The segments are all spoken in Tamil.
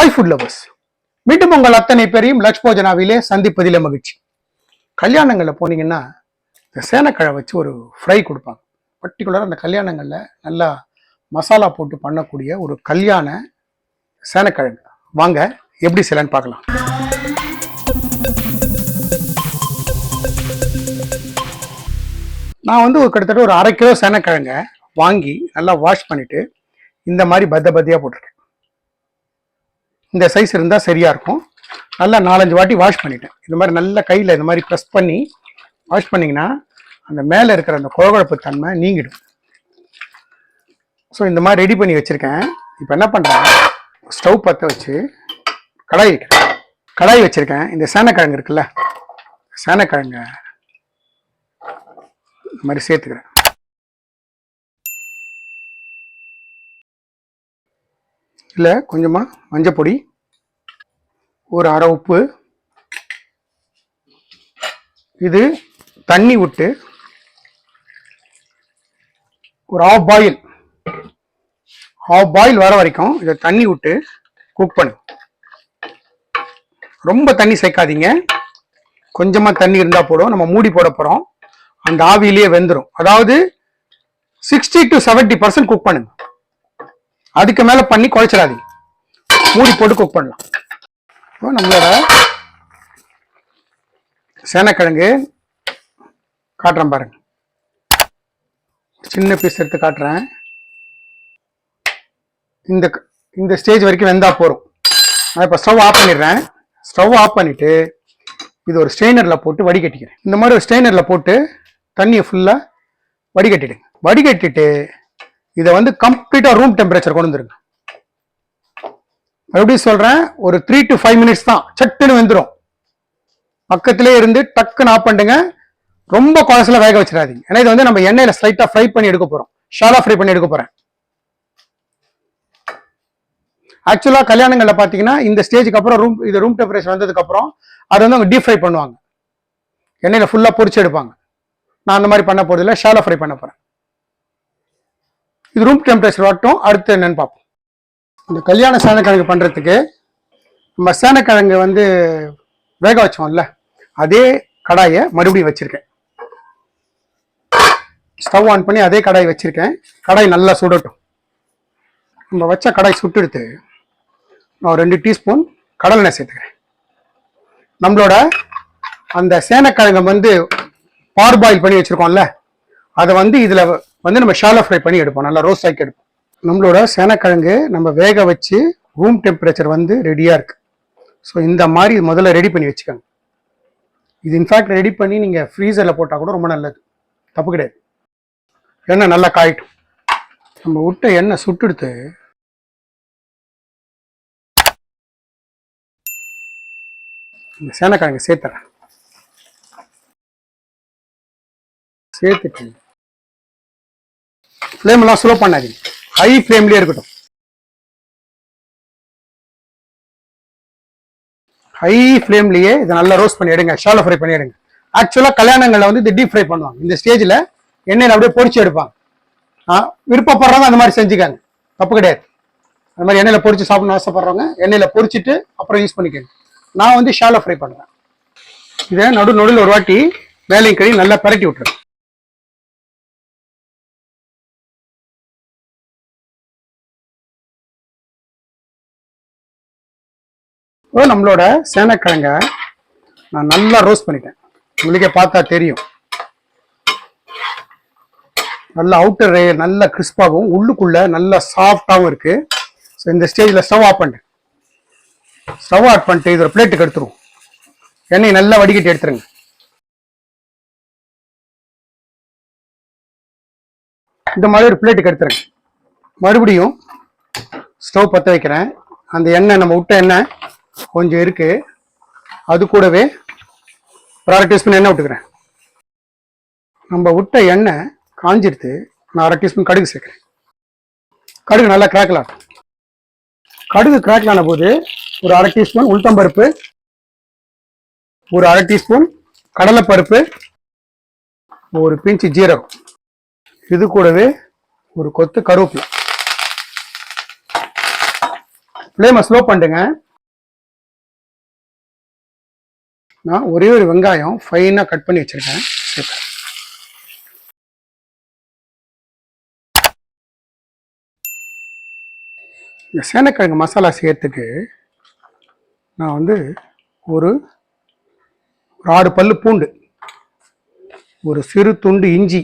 ஹாய் ஃபுட் லவர்ஸ், மீண்டும் உங்கள் அத்தனை பேரையும் லட்ச் போஜனாவிலே சந்திப்பதிலே மகிழ்ச்சி. கல்யாணங்களில் போனீங்கன்னா இந்த சேனக்கிழமை வச்சு ஒரு ஃப்ரை கொடுப்பாங்க. பர்டிகுலராக அந்த கல்யாணங்களில் நல்லா மசாலா போட்டு பண்ணக்கூடிய ஒரு கல்யாண சேனக்கிழங்கு. வாங்க எப்படி செய்யலான்னு பார்க்கலாம். நான் வந்து கிட்டத்தட்ட ஒரு 1/2 கிலோ சேனக்கிழங்க வாங்கி நல்லா வாஷ் பண்ணிட்டு இந்த மாதிரி பத்தியாக போட்டிருக்கேன். இந்த சைஸ் இருந்தால் சரியா இருக்கும். நல்லா 4-5 வாட்டி வாஷ் பண்ணிட்டேன். இந்த மாதிரி நல்ல கையில் இந்த மாதிரி ப்ரெஸ் பண்ணி வாஷ் பண்ணிங்கன்னா அந்த மேலே இருக்கிற அந்த குழகுழப்பு தன்மை நீங்கிடும். ஸோ இந்த மாதிரி ரெடி பண்ணி வச்சுருக்கேன். இப்போ என்ன பண்ணுறேன், ஸ்டவ் பற்ற வச்சு கடாய் வச்சுருக்கேன். இந்த சேனக்கிழங்கு இருக்குல்ல, சேனக்கிழங்க இந்த மாதிரி சேர்த்துக்கிறேன். இல்லை கொஞ்சமாக மஞ்சள் பொடி, ஒரு 1/2 உப்பு, இது தண்ணி விட்டு ஒரு half பாயில் வர வரைக்கும் இதை தண்ணி விட்டு குக் பண்ணு. ரொம்ப தண்ணி சேர்க்காதீங்க, கொஞ்சமாக தண்ணி இருந்தால் போடும். நம்ம மூடி போட போகிறோம், அந்த ஆவியிலேயே வெந்துடும். அதாவது 60 to 70% குக் பண்ணுங்க. அதுக்கு மேலே பண்ணி குழைச்சிடாதீங்க, மூடி போட்டு குக் பண்ணலாம். இப்போ நம்மளோட சேனக்கிழங்கு காட்டுறேன் பாருங்க. சின்ன பீஸ் எடுத்து காட்டுறேன். இந்த ஸ்டேஜ் வரைக்கும் வெந்தா போறோம். நான் இப்போ ஸ்டவ் ஆஃப் பண்ணிடுறேன். ஸ்டவ் ஆஃப் பண்ணிட்டு இது ஒரு ஸ்ட்ரெயினரில் போட்டு வடிகட்டிக்கிறேன். இந்த மாதிரி ஒரு ஸ்ட்ரெயினரில் போட்டு தண்ணியை ஃபுல்லாக வடிகட்டிடுங்க. வடிகட்டிட்டு இதை வந்து கம்ப்ளீட்டாக ரூம் டெம்பரேச்சர் கொண்டு வந்துருங்க. எப்படி சொல்றேன், ஒரு 3 to 5 minutes தான், சட்டுன்னு வெந்துடும். பக்கத்திலே இருந்து டக்குன்னு ஆஃப் பண்ணுங்க. ரொம்ப குழசுல வேக வச்சிடாதீங்க. ஏன்னா இது வந்து நம்ம எண்ணெயில ஸ்லைட்டா ஃப்ரை பண்ணி எடுக்க போறோம், ஷாலா ஃப்ரை பண்ணி எடுக்க போறேன். ஆக்சுவலா கல்யாணங்கள்ல பாத்தீங்கன்னா இந்த ஸ்டேஜுக்கு அப்புறம் ரூம் டெம்பரேச்சர் வந்ததுக்கு அப்புறம் அதை வந்து அவங்க டீப் ஃப்ரை பண்ணுவாங்க, எண்ணெயில ஃபுல்லா பொரிச்சு எடுப்பாங்க. நான் அந்த மாதிரி பண்ண போறதில்லை, ஷாலா ஃப்ரை பண்ண போறேன். இது ரூம் டெம்பரேச்சர் வரட்டும், அடுத்து என்னன்னு பார்ப்போம். இந்த கல்யாண சேனக்கிழங்கு பண்ணுறதுக்கு நம்ம சேனக்கிழங்கு வந்து வேக வச்சோம்ல, அதே கடாயை மறுபடியும் வச்சுருக்கேன். ஸ்டவ் ஆன் பண்ணி அதே கடாய் வச்சுருக்கேன். கடாய் நல்லா சுடட்டும். நம்ம வச்ச கடாய் சுட்டெடுத்து நான் 2 டீஸ்பூன் கடலெண்ணெய் சேர்த்துக்கிறேன். நம்மளோட அந்த சேனக்கிழங்கு வந்து பார்பாயில் பண்ணி வச்சுருக்கோம்ல, அதை வந்து இதில் வந்து நம்ம ஷாலோ ஃப்ரை பண்ணி எடுப்போம், நல்லா ரோஸ்ட் ஆக்கி எடுப்போம். நம்மளோட சேனக்கிழங்கு நம்ம வேக வச்சு ரூம் டெம்பரேச்சர் வந்து ரெடியாக இருக்கு. ஸோ இந்த மாதிரி முதல்ல ரெடி பண்ணி வச்சுக்கோங்க. இது இன்ஃபேக்ட் ரெடி பண்ணி நீங்கள் ஃப்ரீசரில் போட்டால் கூட ரொம்ப நல்லது, தப்பு கிடையாது. எண்ணெய் நல்லா காயிட்டும். நம்ம விட்ட எண்ணெய் சுட்டெடுத்து இந்த சேனக்கிழங்கு சேர்த்துறேன். சேர்த்துட்டு ஃப்ளேம் எல்லாம் ஸ்லோ பண்ணாதீங்க, ஹை ஃப்ளேம்லேயே இருக்கட்டும். ஹை ஃப்ளேம்லேயே இதை நல்லா ரோஸ்ட் பண்ணி எடுங்க, ஷாலோ ஃப்ரை பண்ணி எடுங்க. ஆக்சுவலாக கல்யாணங்களில் வந்து இது டீப் ஃப்ரை பண்ணுவாங்க. இந்த ஸ்டேஜில் எண்ணெயில் அப்படியே பொரிச்சு எடுப்பாங்க. விருப்பப்படுறவங்க அந்த மாதிரி செஞ்சுக்காங்க, தப்பு கிடையாது. அந்த மாதிரி எண்ணெயில் பொரிச்சு சாப்பிடணும்னு ஆசைப்படுறவங்க எண்ணெயில் பொரிச்சிட்டு அப்புறம் யூஸ் பண்ணிக்கோங்க. நான் வந்து ஷாலோ ஃப்ரை பண்ணுறேன். இதை நடுவில் ஒரு வாட்டி வேலையும் கறி நல்லா பரட்டி விட்டுறேன். நம்மளோட சேனக்கிழங்க நான் நல்லா ரோஸ்ட் பண்ணிட்டேன். உங்களுக்கே பார்த்தா தெரியும், நல்லா அவுட்டர் நல்ல கிறிஸ்பாகவும் உள்ளுக்குள்ள நல்லா சாஃப்டாகவும் இருக்கு. ஸோ இந்த ஸ்டேஜில் ஸ்டவ் ஆஃப் பண்ணிட்டேன். ஸ்டவ் ஆஃப் பண்ணிட்டு இது ஒரு பிளேட்டுக்கு எடுத்துருவோம். எண்ணெய் நல்லா வடிகட்டி எடுத்துருங்க. இந்த மாதிரி ஒரு பிளேட்டுக்கு எடுத்துருங்க. மறுபடியும் ஸ்டவ் பற்ற வைக்கிறேன். அந்த எண்ணெய் நம்ம விட்ட எண்ணெய் கொஞ்சம் இருக்கு, அது கூடவே ஒரு 1/2 டீஸ்பூன் எண்ணெய் விட்டுக்கிறேன். நம்ம விட்ட எண்ணெய் காஞ்சிடுத்து. நான் 1/2 டீஸ்பூன் கடுகு சேர்க்கிறேன். கடுகு நல்லா கிராக்கல் ஆகும். கடுகு கிராக்கல் ஆன போது ஒரு 1/2 டீஸ்பூன் உளுத்தம்பருப்பு, ஒரு 1/2 டீஸ்பூன் கடலைப்பருப்பு, ஒரு பிஞ்சு ஜீரகம், இது கூடவே ஒரு கொத்து கருவேப்பிலை. ஃப்ளேமை ஸ்லோ பண்ணுங்க. நான் ஒரே ஒரு வெங்காயம் ஃபைனாக கட் பண்ணி வச்சிருக்கேன். இந்த சேனக்கிழங்கு மசாலா செய்யறதுக்கு நான் வந்து ஒரு 6 பல்லு பூண்டு, ஒரு சிறு துண்டு இஞ்சி,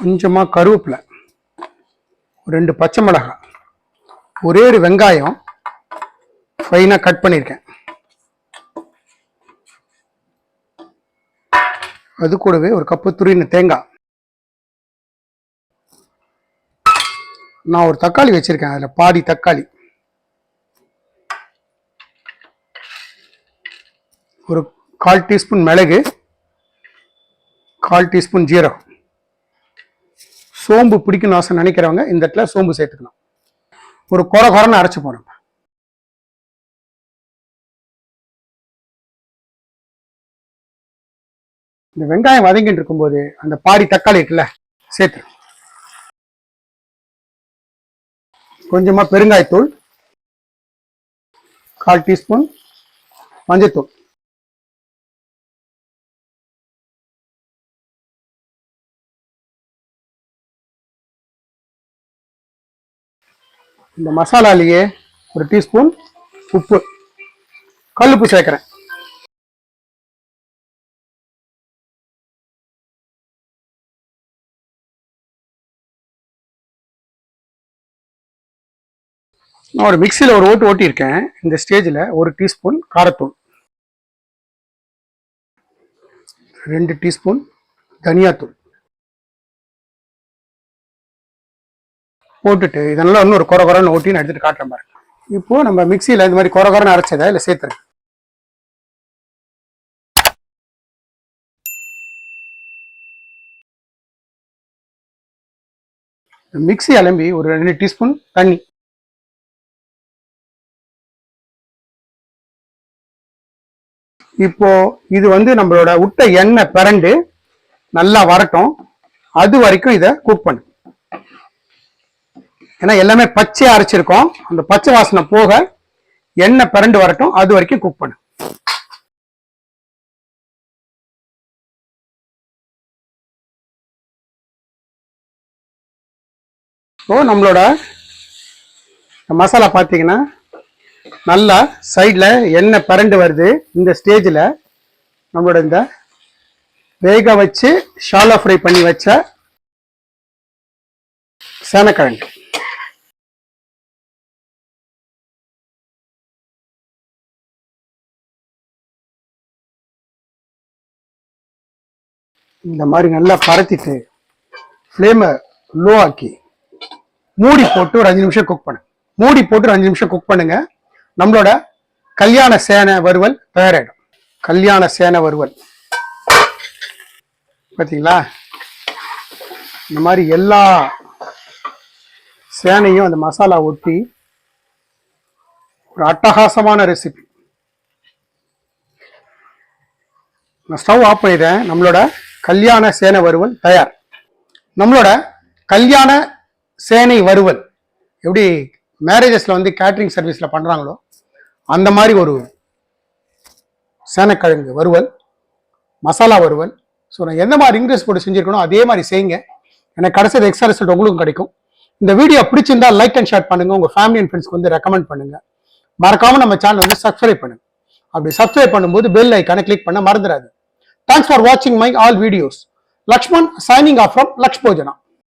கொஞ்சமாக கருவேப்பிலை, 2 பச்சை மிளகாய், ஒரே ஒரு வெங்காயம் ஃபைனாக கட் பண்ணியிருக்கேன். அது கூடவே ஒரு கப்பு துருவின தேங்காய். நான் ஒரு தக்காளி வச்சிருக்கேன், அதில் பாதி தக்காளி, ஒரு 1/4 டீஸ்பூன் மிளகு, 1/4 டீஸ்பூன் ஜீரகம். சோம்பு பிடிக்கணும் ஆசை நினைக்கிறவங்க இந்த இடத்துல சோம்பு சேர்த்துக்கணும். ஒரு கொரன்னு அரைச்சு போறோம். இந்த வெங்காயம் வதங்கிட்டு இருக்கும்போது அந்த பாதி தக்காளி இருக்குல்ல சேர்த்து, கொஞ்சமா பெருங்காயத்தூள், 1/4 டீஸ்பூன் மஞ்சத்தூள், இந்த மசாலாலேயே ஒரு டீஸ்பூன் உப்பு, கல்லுப்பு சேர்க்கிறேன். நான் ஒரு மிக்சியில் ஒரு ஓட்டு ஓட்டியிருக்கேன். இந்த ஸ்டேஜில் ஒரு டீஸ்பூன் காரத்தூள், 2 டீஸ்பூன் தனியாத்தூள் போட்டுட்டு இதெல்லாம் இன்னும் ஒரு கொரன்னு ஓட்டி நான் எடுத்துட்டு காட்டுறேன் பாருங்க. இப்போ நம்ம மிக்சியில் இந்த மாதிரி கொரன்னு அரைச்சதை இல்லை சேர்த்துறேன். மிக்சி அலம்பி ஒரு 2 டீஸ்பூன் தண்ணி, இப்போ இது வந்து நம்மளோட விட்ட எண்ணெய் பிரண்டு நல்லா வரட்டும், அது வரைக்கும் இதை குக் பண்ணு. ஏன்னா எல்லாமே பச்சையா அரைச்சிருக்கோம், அந்த பச்சை வாசனை போக எண்ணெய் பிரண்டு வரட்டும், அது வரைக்கும் குக் பண்ணு. இப்போ நம்மளோட மசாலா பார்த்தீங்கன்னா நல்லா சைடில் எண்ணெய் பிரண்டு வருது. இந்த ஸ்டேஜில் நம்மளோட இந்த வேக வச்சு ஷாலோ ஃப்ரை பண்ணி வச்ச சேனக்கிழங்கு, இந்த மாதிரி நல்லா பரத்திட்டு ஃப்ளேமை லோ ஆக்கி மூடி போட்டு ஒரு 5 நிமிஷம் குக் பண்ணு. மூடி போட்டு ஒரு 5 நிமிஷம் குக் பண்ணுங்க. நம்மளோட கல்யாண சேனை வறுவல் தயாராகிடும். கல்யாண சேனை வறுவல் பார்த்தீங்களா, இந்த மாதிரி எல்லா சேனையும் அந்த மசாலா ஒட்டி ஒரு அட்டகாசமான ரெசிபி. நான் ஸ்டவ் ஆஃப் பண்ணிட்டேன். நம்மளோட கல்யாண சேனை வறுவல் தயார். நம்மளோட கல்யாண சேனை வறுவல் எப்படி மேரேஜஸ்ல வந்து கேட்டரிங் சர்வீஸ்ல பண்றாங்களோ அந்த மாதிரி ஒரு சேனக்கிழங்கு வறுவல், மசாலா வறுவல். ஸோ நான் எந்த மாதிரி இன்க்ரீஸ் போட்டு செஞ்சிருக்கணும் அதே மாதிரி செய்யுங்க. எனக்கு கடைசி எக்ஸ்ட்ரா ரிசல்ட் உங்களுக்கும் கிடைக்கும். இந்த வீடியோ பிடிச்சிருந்தா லைக் அண்ட் ஷேர் பண்ணுங்க, உங்க ஃபேமிலி அண்ட் ஃப்ரெண்ட்ஸ்க்கு வந்து ரெக்கமெண்ட் பண்ணுங்க. மறக்காம நம்ம சேனல் வந்து சப்ஸ்கிரைப் பண்ணுங்க. அப்படி சப்ஸ்கிரைப் பண்ணும்போது பெல் ஐக்கானை கிளிக் பண்ண மறந்துடாது. தேங்க்ஸ் ஃபார் வாட்சிங் my all videos. Lakshman signing off from Lakshbojana.